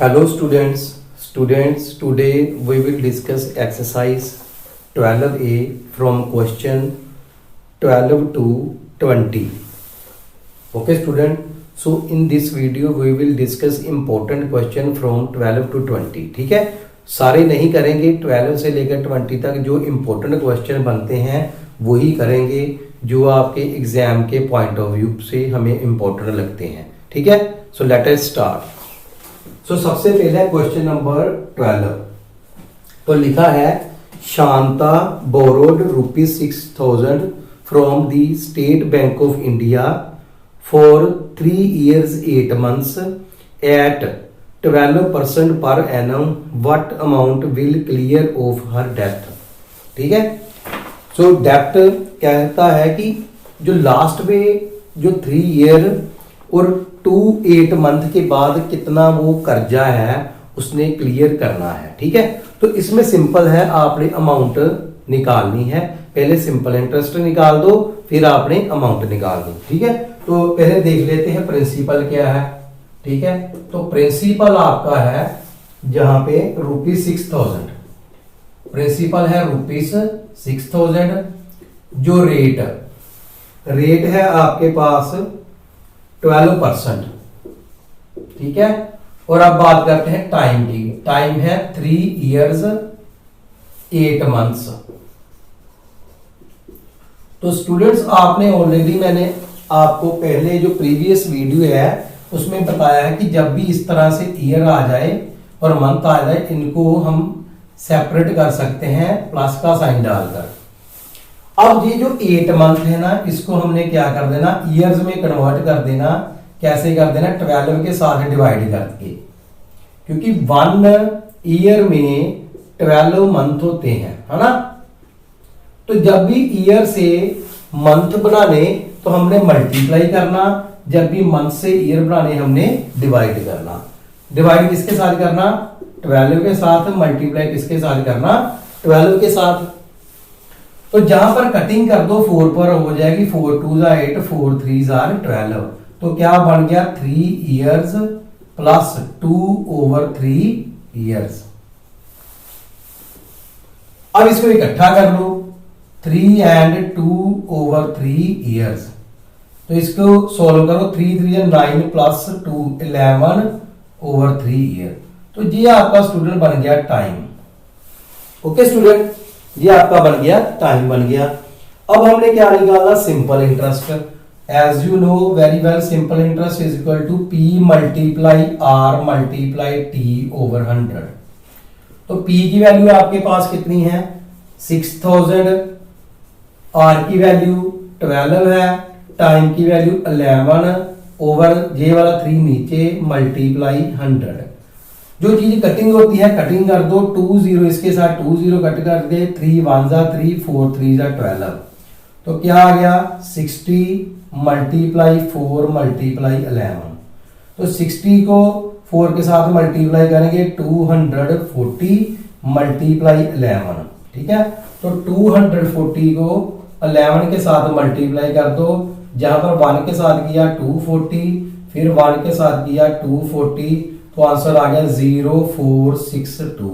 Hello students, today we will discuss exercise 12a from question 12 to 20. Okay student, so in this video we will discuss important question from 12 to 20. ठीक है, सारे नहीं करेंगे, 12 से लेकर 20 तक जो इम्पोर्टेंट क्वेश्चन बनते हैं वही करेंगे जो आपके एग्जाम के पॉइंट ऑफ व्यू से हमें इम्पोर्टेंट लगते हैं. ठीक है, सो लेट अस स्टार्ट. सो सबसे पहले क्वेश्चन नंबर 12. तो लिखा है Shanta borrowed ₹6,000 from the state bank of India for 3 years 8 months at 12% per annum. What amount will clear of her debt? ठीक है, सो डेप्ट कहता है कि जो लास्ट में जो 3 year और 8 month के बाद कितना वो कर्जा है उसने क्लियर करना है. ठीक है, तो इसमें सिंपल है, आपने अमाउंट निकालनी है. पहले सिंपल इंटरेस्ट निकाल दो, फिर आपने अमाउंट निकाल दो. ठीक है, तो पहले देख लेते हैं प्रिंसिपल क्या है. ठीक है, तो प्रिंसिपल आपका है जहां पे ₹6,000 प्रिंसिपल है ₹6,000. जो रेट है आपके पास 12%. ठीक है, और अब बात करते हैं टाइम की. टाइम है 3 years 8 months. तो स्टूडेंट्स आपने ऑलरेडी, मैंने आपको पहले जो प्रीवियस वीडियो है उसमें बताया है कि जब भी इस तरह से ईयर आ जाए और मंथ आ जाए, इनको हम सेपरेट कर सकते हैं प्लस का साइन डालकर. अब ये जो 8 month है ना, इसको हमने क्या कर देना, ईयर्स में कन्वर्ट कर देना. कैसे कर देना, 12 के साथ डिवाइड करके, क्योंकि 1 year में 12 month होते हैं, है ना. तो जब भी ईयर से मंथ बनाने तो हमने मल्टीप्लाई करना, जब भी मंथ से ईयर बनाने हमने डिवाइड करना. डिवाइड किसके साथ करना, 12 के साथ. मल्टीप्लाई किसके साथ करना, 12 के साथ. तो जहां पर कटिंग कर दो 4 पर हो जाएगी. 4 2 8, 4 3 12. तो क्या बन गया, 3 years प्लस 2/3 years. अब इसको इकट्ठा कर लो, 3 and 2/3 years. तो इसको सोल्व करो, 3 3 9 प्लस 2 11/3 year. तो ये आपका स्टूडेंट बन गया टाइम. ओके स्टूडेंट, ये आपका बन गया टाइम बन गया. अब हमने क्या निकाला, simple interest. As you know very well, simple interest is equal to P multiply R multiply T/100. तो P की वैल्यू आपके पास कितनी है, 6,000. R की वैल्यू 12 है. टाइम की वैल्यू 11 ओवर जे वाला 3 नीचे मल्टीप्लाई 100. जो चीज कटिंग होती है कटिंग कर दो. 2 0 इसके साथ 2 0 कट कर दे. 3 1 3, 4 3 12. तो क्या आ गया, 60 मल्टीप्लाई 4 मल्टीप्लाई 11. तो 60 को 4 के साथ मल्टीप्लाई करेंगे, 240 मल्टीप्लाई 11. ठीक है, तो 240 को 11 के साथ मल्टीप्लाई कर दो. जहां पर 1 के साथ किया 240, फिर 1 के साथ किया 240, तो आंसर आ गया 0462.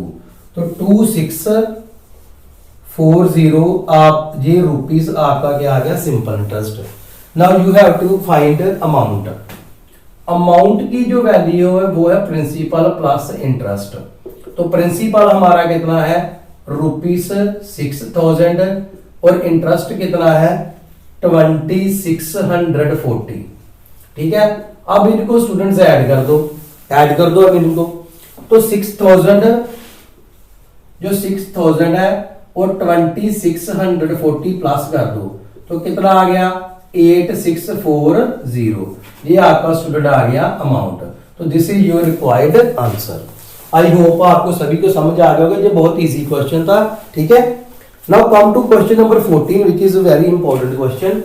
तो 2640 आप ये रुपीस आपका क्या आ गया, simple interest. Now you have to find amount. Amount की जो वैल्यू है वो है प्रिंसिपल प्लस इंटरेस्ट. तो प्रिंसिपल हमारा कितना है, ₹6,000 और इंटरेस्ट कितना है, 2640. ठीक है, अब इनको स्टूडेंट्स ऐड कर दो अब इनको. तो 6,000 जो 6,000 है और 2640 प्लस कर दो, तो कितना आ गया, 8640. ये आपका स्टूडेंट आ गया अमाउंट. तो this is your required answer. I hope आपको सभी को समझ आ गया होगा, ये बहुत इजी क्वेश्चन था. ठीक है, now come to question number 14 which is a very important question.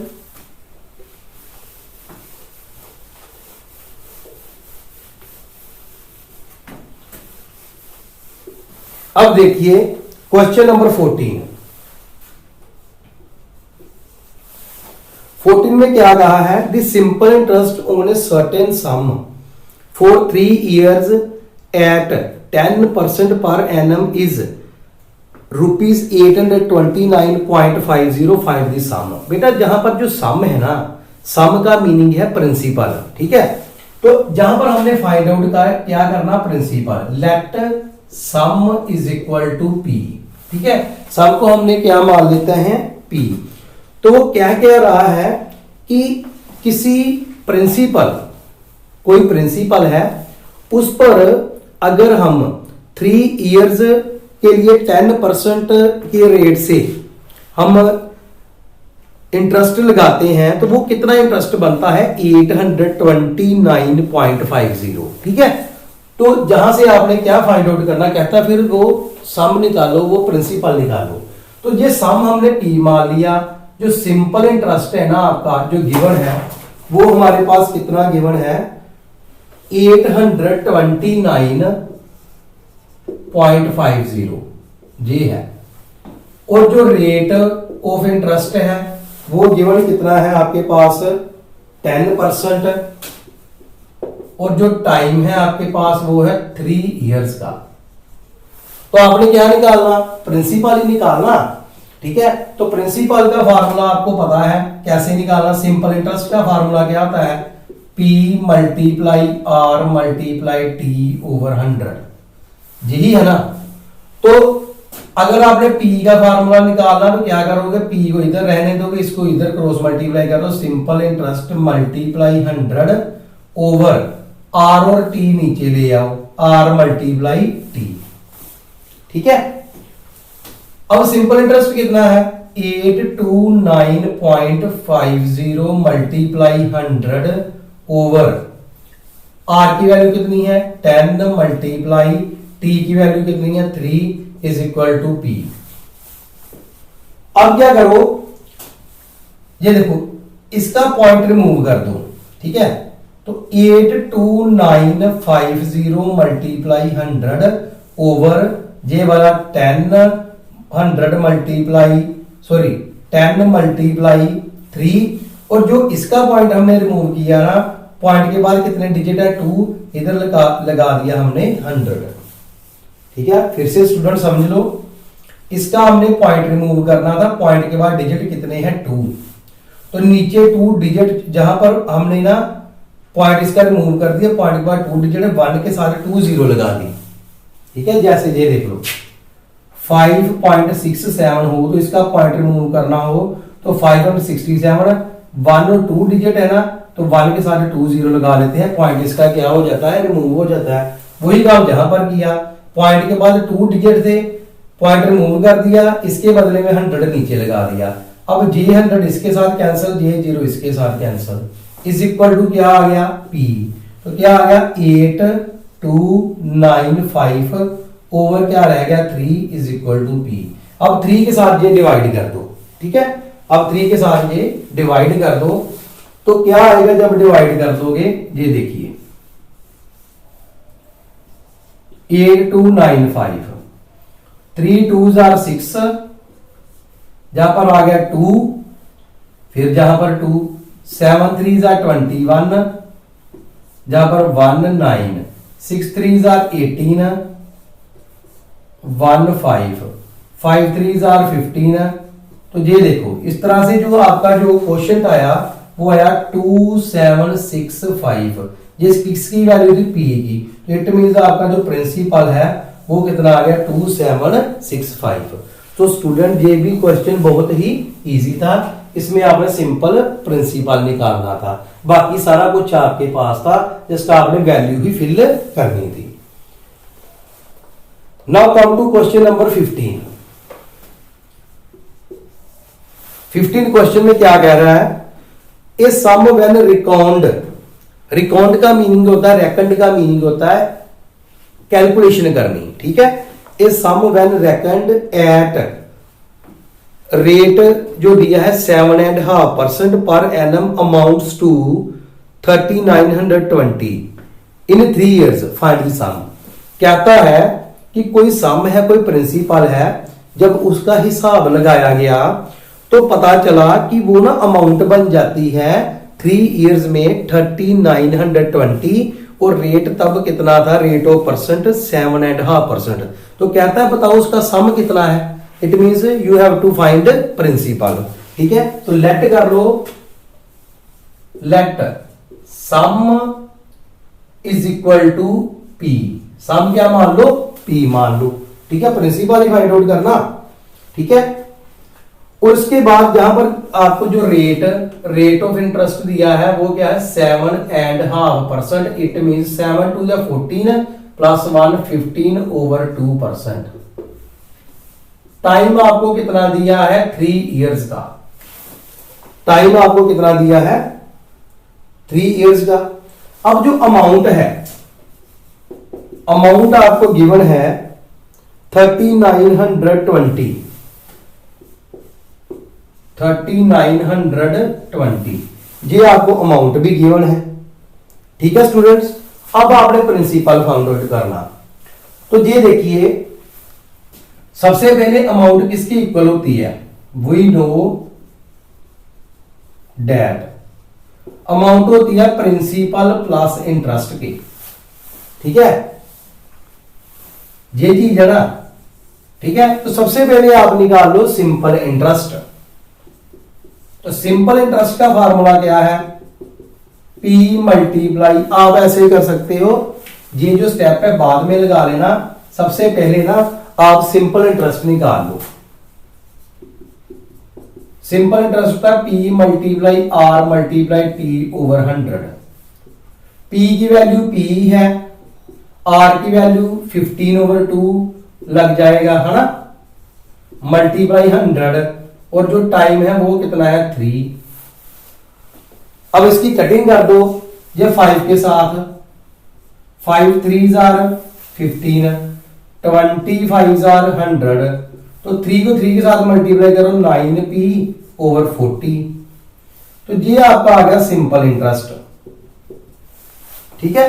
अब देखिए क्वेश्चन नंबर 14. 14 में क्या कहा है, the simple interest on a certain sum for 3 years at 10% per annum is ₹829.50 find the sum. बेटा जहां पर जो सम है ना, सम का मीनिंग है प्रिंसिपल, ठीक है। तो जहां पर हमने फाइंड आउट का क्या करना, principal. Let sum is equal to P, ठीक है। सम को हमने क्या मान लेते हैं, पी। तो वो क्या कह रहा है कि किसी प्रिंसिपल, कोई प्रिंसिपल है, उस पर अगर हम 3 इयर्स के लिए 10% के रेट से हम इंटरेस्ट लगाते हैं तो वो कितना इंटरेस्ट बनता है, 829.50, ठीक है। तो जहां से आपने क्या फाइंड आउट करना, कहता फिर वो सम निकालो, वो प्रिंसिपल निकालो। तो ये सम हमने पी मान लिया। जो सिंपल इंटरेस्ट है ना आपका जो गिवन है, वो हमारे पास कितना गिवन है, 829.50 जी है। और जो रेट ऑफ इंटरेस्ट है वो गिवन कितना है आपके पास, 10%। और जो टाइम है आपके पास वो है 3 इयर्स का। तो आपने क्या निकालना, प्रिंसिपल ही निकालना, ठीक है। तो प्रिंसिपल का फार्मूला आपको पता है कैसे निकालना। सिंपल इंटरेस्ट का फार्मूला क्या आता है, P multiply R multiply T over 100, यही है ना। तो अगर आपने P का फार्मूला निकालना तो क्या करोगे, P को इधर रहने दोगे, इसको इधर क्रॉस मल्टीप्लाई करो, simple interest multiply 100 over R और T नीचे ले आओ, R मल्टीप्लाई T, ठीक है। अब सिंपल इंटरेस्ट कितना है, 829.50 मल्टीप्लाई 100 ओवर R की वैल्यू कितनी है 10 मल्टीप्लाई T की वैल्यू कितनी है 3 इज इक्वल टू P। अब क्या करो, ये देखो इसका पॉइंट रिमूव कर दो, ठीक है। तो 82950 मल्टीप्लाई 100 ओवर ये वाला 10 मल्टीप्लाई 3, और जो इसका पॉइंट हमने रिमूव किया ना, पॉइंट के बाद कितने डिजिट है 2, इधर लगा दिया हमने 100, ठीक है। फिर से स्टूडेंट समझ लो, इसका हमने पॉइंट रिमूव करना था, पॉइंट के बाद डिजिट कितने हैं 2, तो नीचे 2 डिजिट जहां पर हमने ना पॉइंट इसका रिमूव कर दिया, पॉइंट के बाद 2 डिजिट 1 के सारे 2 0 लगा दी, ठीक है। जैसे ये देख लो 5.67 हो तो इसका पॉइंट रिमूव करना हो तो 567, 1 और 2 डिजिट है ना, तो 1 के सारे 2 0 लगा लेते हैं, पॉइंट इसका क्या हो जाता है, रिमूव हो जाता है। वही काम जहां पर किया, पॉइंट के बाद 2 डिजिट थे, पॉइंट रिमूव कर दिया, इसके बदले में 100 नीचे लगा दिया। अब J100 इसके साथ कैंसिल, J0 इसके साथ कैंसिल, इज इक्वल टू क्या आ गया P। तो क्या आ गया 8295 ओवर क्या रह गया 3 इज इक्वल टू P। अब 3 के साथ ये डिवाइड कर दो, ठीक है। अब 3 के साथ ये डिवाइड कर दो तो क्या आएगा जब डिवाइड कर दोगे, ये देखिए 8295, 3 2s are 6, जहां पर आ गया 2, फिर जहां पर 2, 7 3s are 21, जहां पर 1 9, 6 3s are 18, 1 5, 5 3s are 15। तो ये देखो इस तरह से जो आपका जो क्वेश्चन आया वो आया 2765, ये किसकी वैल्यू थी P की, तो इट मींस आपका जो प्रिंसिपल है वो कितना आ गया 2765। तो स्टूडेंट ये भी क्वेश्चन बहुत ही इजी था, इसमें आपने सिंपल प्रिंसिपल निकालना था, बाकी सारा कुछ आपके पास था, जिसका आपने वैल्यू ही फिल करनी थी। Now come to question number 15। 15 question में क्या कह रहा है, a sum when record, record का मीनिंग होता है, रेकॉर्ड का मीनिंग होता है कैलकुलेशन करनी, ठीक है। A sum when record at rate जो दिया है 7.5% per annum amounts to 3920 in 3 years, find the sum. कहता है कि कोई सम है, कोई प्रिंसिपल है, जब उसका हिसाब लगाया गया तो पता चला कि वो ना अमाउंट बन जाती है 3 इयर्स में 3920, और रेट तब कितना था, रेट ऑफ परसेंट 7.5%। तो कहता है बताओ उसका सम कितना है। It means you have to find principal. ठीक है, तो लेट कर लो, let sum is equal to P. Sum क्या मान लो, पी मान लो। ठीक है, प्रिंसिपल ही फाइंड आउट करना। ठीक है, और उसके बाद जहां पर आपको जो रेट ऑफ इंटरेस्ट दिया है वो क्या है 7.5%। It mean 7 to the 14 plus 1 15/2%। Time आपको कितना दिया है 3 इयर्स का। टाइम आपको कितना दिया है 3 इयर्स का। अब जो अमाउंट है, अमाउंट आपको गिवन है 3920। 3920 ये आपको अमाउंट भी गिवन है। ठीक है स्टूडेंट्स, अब आपने प्रिंसिपल फाइंड आउट करना। तो ये देखिए, सबसे पहले अमाउंट किसकी इक्वल होती है, वी नो डैट अमाउंट होती है प्रिंसिपल प्लस इंटरेस्ट की। ठीक है, ये चीज है ना। ठीक है, तो सबसे पहले आप निकाल लो सिंपल इंटरेस्ट। तो सिंपल इंटरेस्ट का फार्मूला क्या है, P मल्टीप्लाई, आप ऐसे कर सकते हो, ये जो स्टेप है बाद में लगा लेना। सबसे पहले ना आप सिंपल इंटरेस्ट निकाल लो। सिंपल इंटरेस्ट होता है P multiply R multiply T/100। P की वैल्यू P है, R की वैल्यू 15/2 लग जाएगा, है ना, मल्टीप्लाई 100, और जो टाइम है वो कितना है 3। अब इसकी कटिंग कर दो ये 5 के साथ, 5 3s are 15, 25s are 100। तो 3 को 3 के साथ मल्टीप्लाई करो 9P/40। तो ये आपका आ गया सिंपल इंटरेस्ट। ठीक है,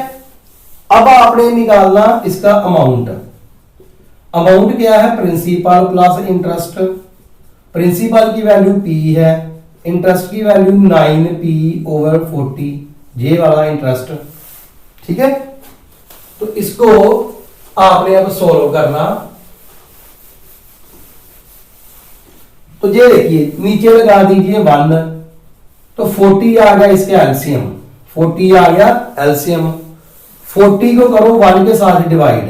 अब आपने निकालना इसका अमाउंट। अमाउंट क्या है, प्रिंसिपल प्लस इंटरेस्ट। प्रिंसिपल की वैल्यू P है, इंटरेस्ट की वैल्यू 9P/40, ये वाला इंटरेस्ट। ठीक है, तो इसको आपने अब सोल्व करना। तो ये देखिए नीचे लगा दीजिए 1, तो 40 आ गया इसके एलसीएम, 40 आ गया एलसीएम। 40 को करो 1 के साथ डिवाइड,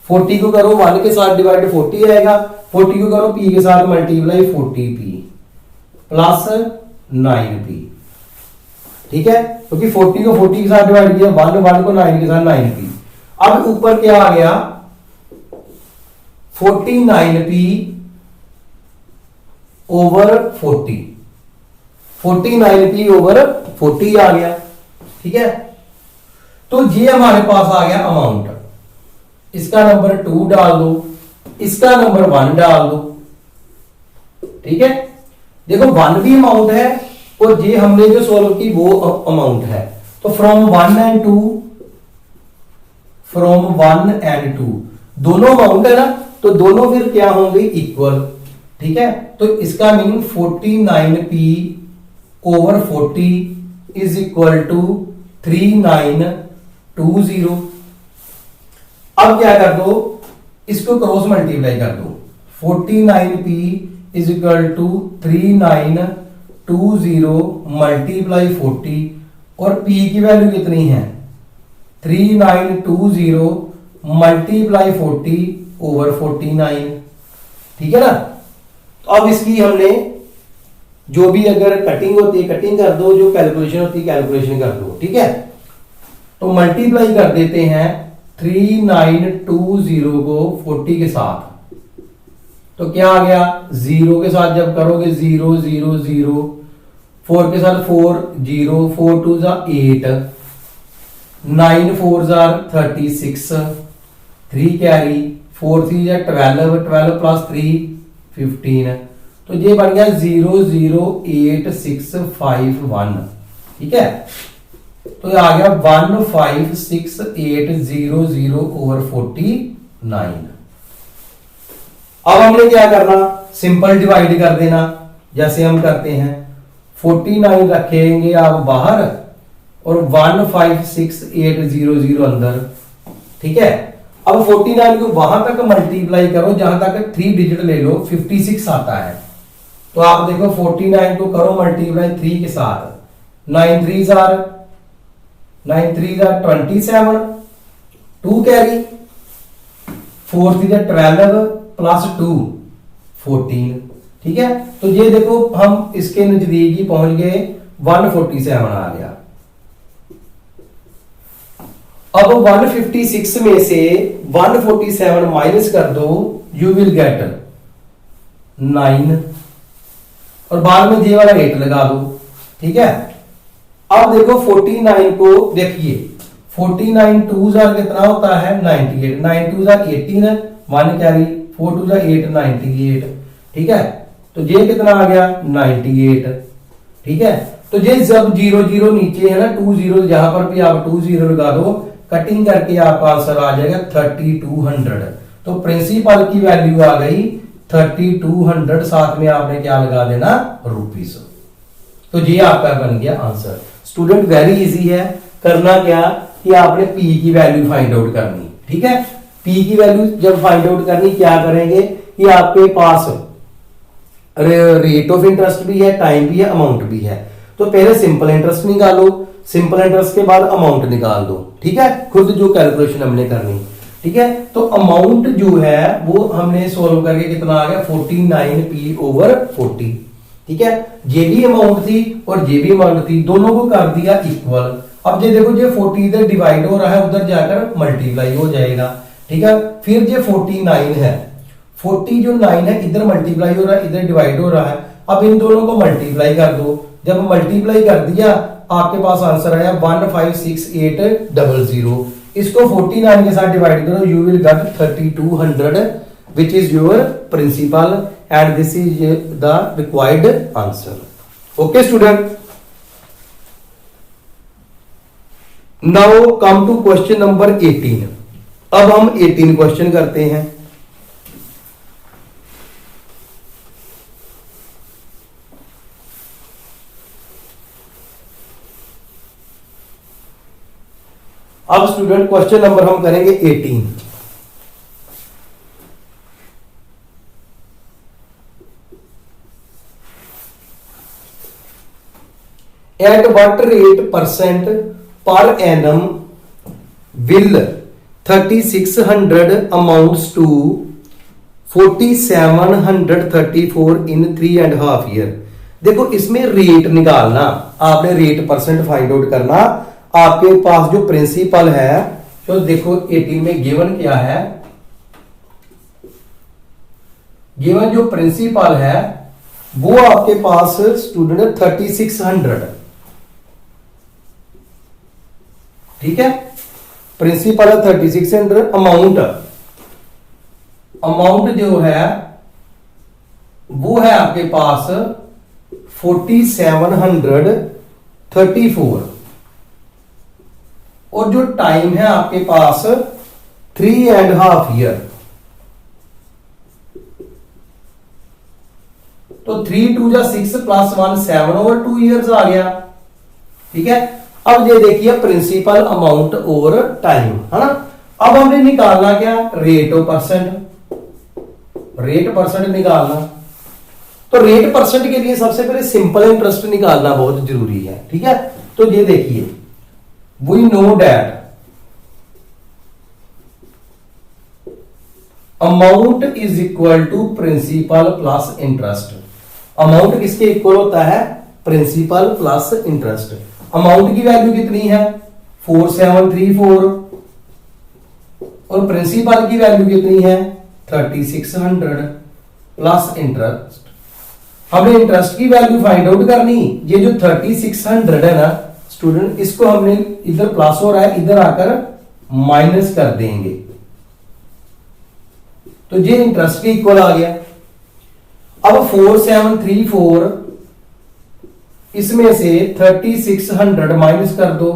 40 को करो 1 के साथ डिवाइड 40 आएगा, 40 को करो P के साथ मल्टीप्लाई 40P प्लस 9P। ठीक है, क्योंकि 40 को 40 के साथ डिवाइड किया, 1 को 9 के साथ 9P। अब ऊपर क्या आ गया 49P/40, 49P/40 आ गया। ठीक है, तो ये हमारे पास आ गया अमाउंट। इसका नंबर 2 डाल दो, इसका नंबर 1 डाल दो। ठीक है, देखो 1 भी अमाउंट है और ये हमने जो सॉल्व की वो अमाउंट है। तो फ्रॉम 1 and 2 दोनों अमाउंट है ना, तो दोनों फिर क्या होंगे इक्वल। ठीक है, तो इसका meaning 49P/40 is equal to 3920। अब क्या कर दो, इसको क्रॉस मल्टीप्लाई कर दो। 49P is equal to 3920 multiply 40, और P की वैल्यू कितनी है 3920 मल्टीप्लाई 40/49। ठीक है ना। तो अब इसकी हमने जो भी अगर कटिंग होती है कटिंग कर दो, जो कैलकुलेशन होती है कैलकुलेशन कर दो। ठीक है, तो मल्टीप्लाई कर देते हैं 3920 को 40 के साथ, तो क्या आ गया 0 के साथ जब करोगे 0 0 0, 4 के साथ 4 0, 4 2 8, 9 4 36, 3 कैरी, 4 3 12, 12 प्लस 3 15। तो ये बन गया 00861। ठीक है, तो ये आ गया 156,800/49। अब हमने क्या करना, सिंपल डिवाइड कर देना जैसे हम करते हैं। 49 रखेंगे आप बाहर और 156,800 अंदर, ठीक है। अब 49 को वहां तक मल्टीप्लाई करो जहां तक 3 डिजिट ले लो, 56 आता है। तो आप देखो 49 को करो मल्टीप्लाई 3 के साथ, 9 3 जार 27, 2 कैरी, 4 3 12 प्लस 2 14, ठीक है। तो ये देखो हम इसके नजदीक ही पहुंच गए, 147 आ गया। अब 156 में से 147 माइनस कर दो, यू विल गेट 9 और बाद में ये वाला 8 लगा दो, ठीक है। अब देखो 49 को देखिए, 49 2 जार कितना होता है 98, 9 2 जार 18, 1 कैरी, 4 2 जार 8 98, ठीक है। तो ये कितना आ गया 98, ठीक है। तो ये जब 0 0 नीचे है ना, 2 0 जहां पर भी आप 2 0 लगा दो, कटिंग करके आपका आंसर आ जाएगा 3200। तो प्रिंसिपल की वैल्यू आ गई 3200, साथ में आपने क्या लगा देना रुपीस। तो ये आपका बन गया आंसर। स्टूडेंट वेरी इजी है, करना क्या कि आपने पी की वैल्यू फाइंड आउट करनी, ठीक है। पी की वैल्यू जब फाइंड आउट करनी, क्या करेंगे कि आपके पास रेट ऑफ इंटरेस्ट भी है, टाइम भी है, अमाउंट भी है। तो पहले सिंपल इंटरेस्ट निकालो, सिंपल इंटरेस्ट के बाद अमाउंट निकाल दो, ठीक है। खुद जो कैलकुलेशन हमने करनी, ठीक है। तो अमाउंट जो है वो हमने सोल्व करके कितना आ गया 49p/40, ठीक है। ये भी अमाउंट थी और ये भी अमाउंट थी, दोनों को कर दिया इक्वल। अब ये देखो ये 40 इधर डिवाइड हो रहा है, उधर जाकर मल्टीप्लाई हो जाएगा, ठीक है। फिर ये 49 है, 40 जो 9 है इधर मल्टीप्लाई हो रहा है, इधर डिवाइड हो रहा है। अब इन दोनों को मल्टीप्लाई कर दो, जब मल्टीप्लाई कर दिया आपके पास आंसर आया 156,800। इसको 49 के साथ डिवाइड करो, you will get 3200 which is your principal and this is the required answer. Okay student, now come to question number 18। अब हम 18 क्वेश्चन करते हैं। अब स्टूडेंट क्वेश्चन नंबर हम करेंगे 18। At what rate percent per annum will 3600 amounts to 4734 in 3.5 year. देखो इसमें rate निकालना, आपने रेट परसेंट फाइंड आउट करना। आपके पास जो प्रिंसिपल है, तो देखो 18 में गिवन क्या है, गिवन जो प्रिंसिपल है वो आपके पास स्टूडेंट 3600, ठीक है। प्रिंसिपल है 3600, अमाउंट, अमाउंट जो है वो है आपके पास 4734 और जो टाइम है आपके पास 3.5 ईयर। तो 3 2 6 प्लस 1 7 ओवर 2 ईयर्स आ गया, ठीक है। अब ये देखिए प्रिंसिपल, अमाउंट और टाइम, है ना। अब हमने निकालना क्या, rate of percent, rate percent निकालना। तो रेट परसेंट के लिए सबसे पहले सिंपल इंटरेस्ट निकालना बहुत जरूरी है, ठीक है। तो ये देखिए, we know that amount is equal to principal plus interest। Amount किसके इक्वल होता है, प्रिंसिपल प्लस इंटरेस्ट। अमाउंट की वैल्यू कितनी है 4734 और प्रिंसिपल की वैल्यू कितनी है 3600 प्लस इंटरेस्ट। हमने इंटरेस्ट की वैल्यू फाइंड आउट करनी। ये जो 3600 है ना स्टूडेंट, इसको हमने इधर प्लस हो रहा है, इधर आकर माइनस कर देंगे, तो ये इंटरेस्ट के इक्वल आ गया। अब 4734 इसमें से 3600 माइनस कर दो,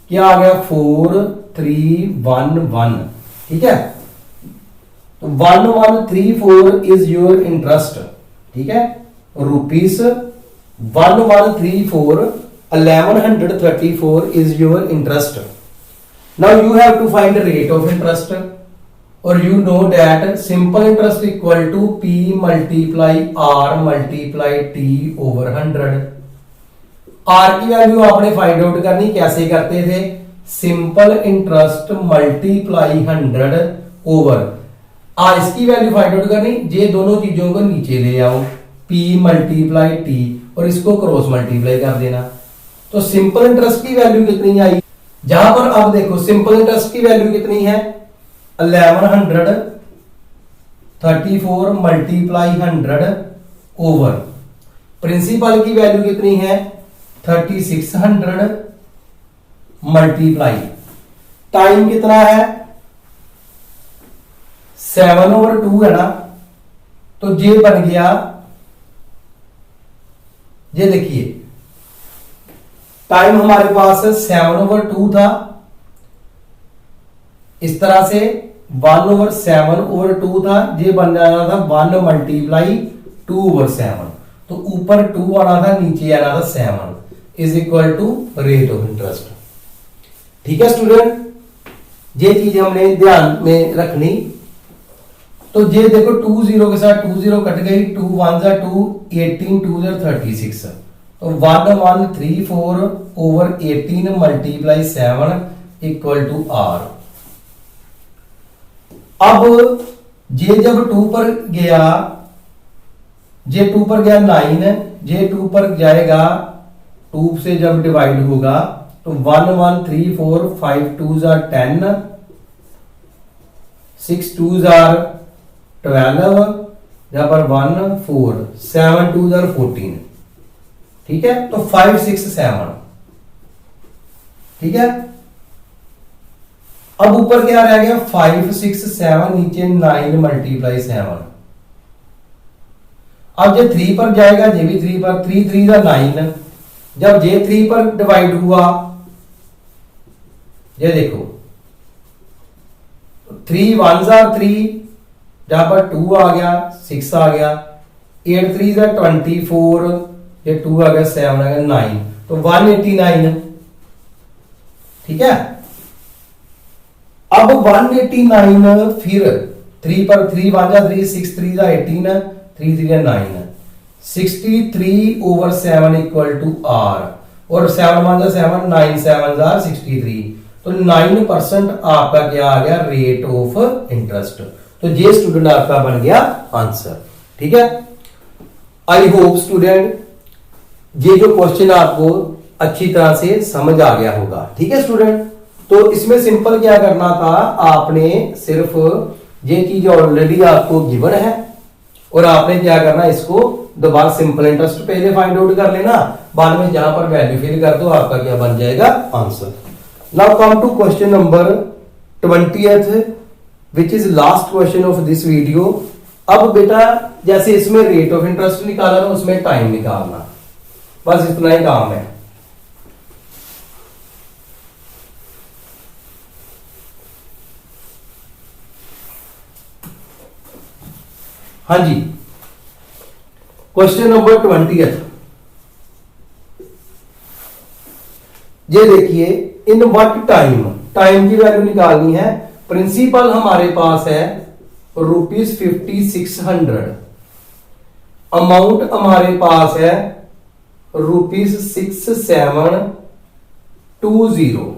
क्या आ गया 4311, ठीक है। तो 1134 इज योर इंटरेस्ट, ठीक है, rupees 1134 1134 is your interest. Now you have to find the rate of interest, or you know that simple interest equal to P multiply R multiply T over 100. R की value आपने find out करनी, कैसे करते थे? Simple interest multiply 100 over R, इसकी value find out करनी, ये दोनों चीजों को नीचे ले आओ, P मल्टीप्लाई T और इसको क्रॉस मल्टीप्लाई कर देना। तो सिंपल इंटरेस्ट की वैल्यू कितनी आई? जहां पर अब देखो सिंपल इंटरेस्ट की वैल्यू कितनी है? 1134 मल्टीप्लाई 100 ओवर प्रिंसिपल की वैल्यू कितनी है? 3600 मल्टीप्लाई टाइम कितना है? 7/2 है ना, तो ये बन गया, ये देखिए टाइम हमारे पास 7/2 था, इस तरह से 1/7/2 था, ये बन जाना था 1 मल्टीप्लाई 2/7, तो ऊपर 2 आना था, नीचे आना था 7 is equal to rate of interest. ठीक है स्टूडेंट, ये चीज हमने ध्यान में रखनी। तो ये देखो 2 0 के साथ 2 0 कट गई, 2 1 जा 2, 18 2 जा 36, तो 1134 over 18 multiply 7 equal to R। अब ये जब 2 पर गया, ये 2 पर गया 9, ये 2 पर जाएगा, 2 से जब डिवाइड होगा तो 1134 5 2 जा 10, 6 2 जा 12, जहां पर 1 4 7 2 जा 14। ठीक है, तो 5 6 7। ठीक है, अब ऊपर क्या रह गया? 5 6 7, नीचे 9 मल्टीप्लाई 7। अब ये 3 पर जाएगा, ये भी 3 पर, 3 3 जा 9, जब ये 3 पर डिवाइड हुआ, ये देखो 3 1 जा 3, जहां पर 2 आ गया, 6 आ गया, 8 3 जा 24, ये 2 आ गया, 7 आ गया, 9, तो 189। ठीक है, अब 189 फिर 3 पर, 3 1 जा 3, 6 3 जा 18, 3 3 जा 9, 63 ओवर 7 इक्वल टू R, और 7 1 जा 7, 9 7 जा 63, तो 9% आपका क्या आ गया? Rate of interest. तो ये स्टूडेंट आपका बन गया आंसर। ठीक है, आई होप स्टूडेंट ये जो क्वेश्चन आपको अच्छी तरह से समझ आ गया होगा। ठीक है स्टूडेंट, तो इसमें सिंपल क्या करना था, आपने सिर्फ ये चीज ऑलरेडी आपको गिवन है, और आपने क्या करना, इसको दोबारा सिंपल इंटरेस्ट पहले फाइंड आउट कर लेना, बाद में जहां पर वैल्यू फिल कर दो, आपका क्या बन जाएगा? Answer. Now come to question number 20th, which is last question of this video. अब बेटा जैसे इसमें रेट ऑफ इंटरेस्ट निकाला ना, उसमें टाइम निकालना, बस इतना ही काम है। हाँ जी, क्वेश्चन नंबर 20th, ये देखिए, इन व्हाट टाइम, टाइम की वैल्यू निकालनी है। प्रिंसिपल हमारे पास है ₹5600, अमाउंट हमारे पास है ₹6720,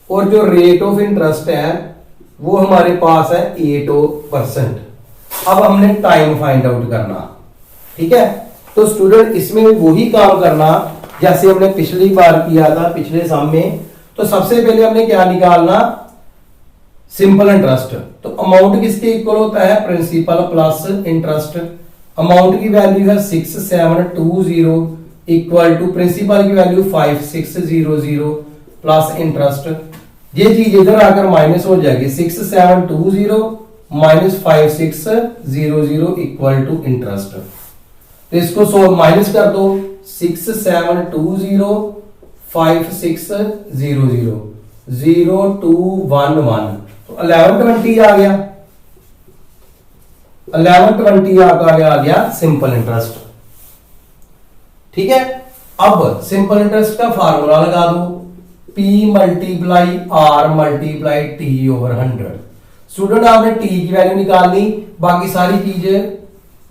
और जो रेट ऑफ इंटरेस्ट है वो हमारे पास है 8%। अब हमने टाइम फाइंड आउट करना। ठीक है, तो स्टूडेंट इसमें वही काम करना जैसे हमने पिछली बार किया था, पिछले सम में। तो सबसे पहले हमने क्या निकालना? Simple interest. तो अमाउंट किसके इक्वल होता है? Principal plus interest. अमाउंट की वैल्यू है 6720 इक्वल टू प्रिंसिपल की वैल्यू 5600 प्लस इंटरेस्ट। ये चीज इधर आकर माइनस हो जाएगी, 6720 माइनस 5600 इक्वल टू इंटरेस्ट। तो इसको माइनस कर दो, 6720 5600 0211, तो 1120 आ गया। 1120 आपका आ गया सिंपल इंटरेस्ट। ठीक है, अब सिंपल इंटरेस्ट का फार्मूला लगा दो, P multiply R multiply T over 100। Student आपने T की वैल्यू निकालनी, बाकी सारी चीजें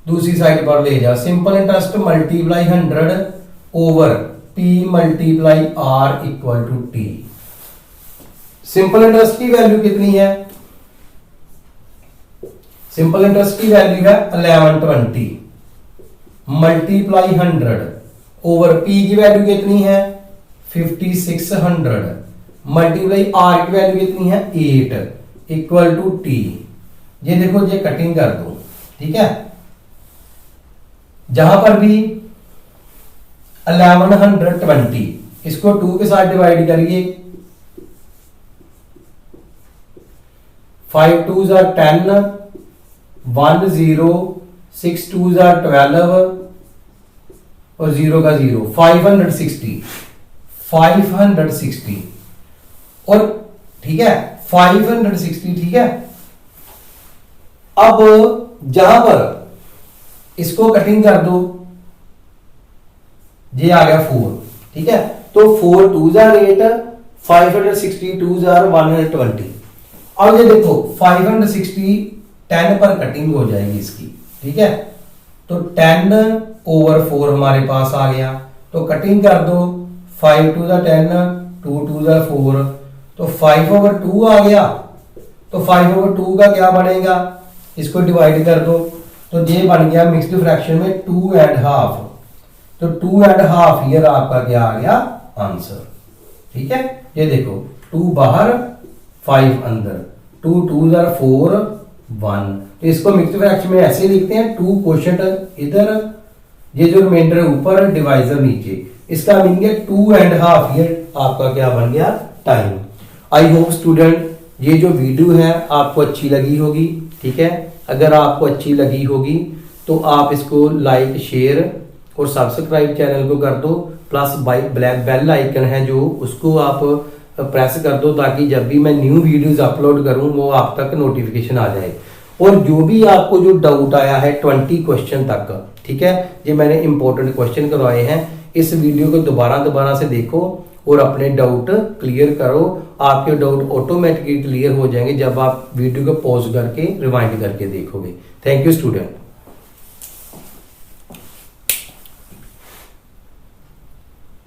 दूसरी साइड पर ले जाओ। Simple interest multiply 100 over P multiply R equal to T। Simple interest की वैल्यू कितनी है? सिंपल इंटरेस्ट की वैल्यू है 1120 मल्टीप्लाई 100 ओवर P की वैल्यू कितनी है 5600 मल्टीप्लाई R की वैल्यू कितनी है 8 इक्वल टू T। ये देखो, ये कटिंग कर दो, ठीक है। जहां पर भी 1120 इसको 2 के साथ डिवाइड करिए, 5 2s are 10, 1 0, 6 2s are 12 और 0 का 0, 560 और ठीक है 560, ठीक है। अब जहां पर इसको कटिंग कर दो, ये आ गया 4, ठीक है। तो 4 2s are 8, 560 2s are 120। अब ये देखो 560 10 पर कटिंग हो जाएगी इसकी, ठीक है। तो 10 ओवर 4 हमारे पास आ गया, तो कटिंग कर दो, 5 2 10, 2 2 4, तो 5 ओवर 2 आ गया। तो 5 ओवर 2 का क्या बनेगा, इसको डिवाइड कर दो, तो ये बन गया मिक्स्ड फ्रैक्शन में 2.5। तो 2.5 ईयर आपका क्या आ गया आंसर, ठीक है। ये देखो 2 बाहर 5 अंदर, 2 2s are 4 1। तो इसको मिक्स्ड फ्रैक्शन में ऐसे लिखते हैं, 2 क्वोशंट इधर, ये जो रिमाइंडर ऊपर, डिवाइजर नीचे। इसका मीनिंग है 2.5 ईयर आपका क्या बन गया टाइम। आई होप स्टूडेंट ये जो वीडियो है आपको अच्छी लगी होगी, ठीक है। अगर आपको अच्छी लगी होगी तो आप इसको लाइक शेयर और सब्सक्राइब चैनल को कर दो, प्लस ब्लैक बेल आइकन है जो, उसको आप प्रेस कर दो, ताकि जब भी मैं न्यू वीडियोस अपलोड करूं वो आप तक नोटिफिकेशन आ जाए। और जो भी आपको जो डाउट आया है 20 क्वेश्चन तक, ठीक है, ये मैंने इंपॉर्टेंट क्वेश्चन करवाए हैं, इस वीडियो को दोबारा से देखो और अपने डाउट क्लियर करो। आपके डाउट ऑटोमेटिकली क्लियर हो जाएंगे जब आप वीडियो को पॉज करके रिवाइंड करके देखोगे। Thank you student.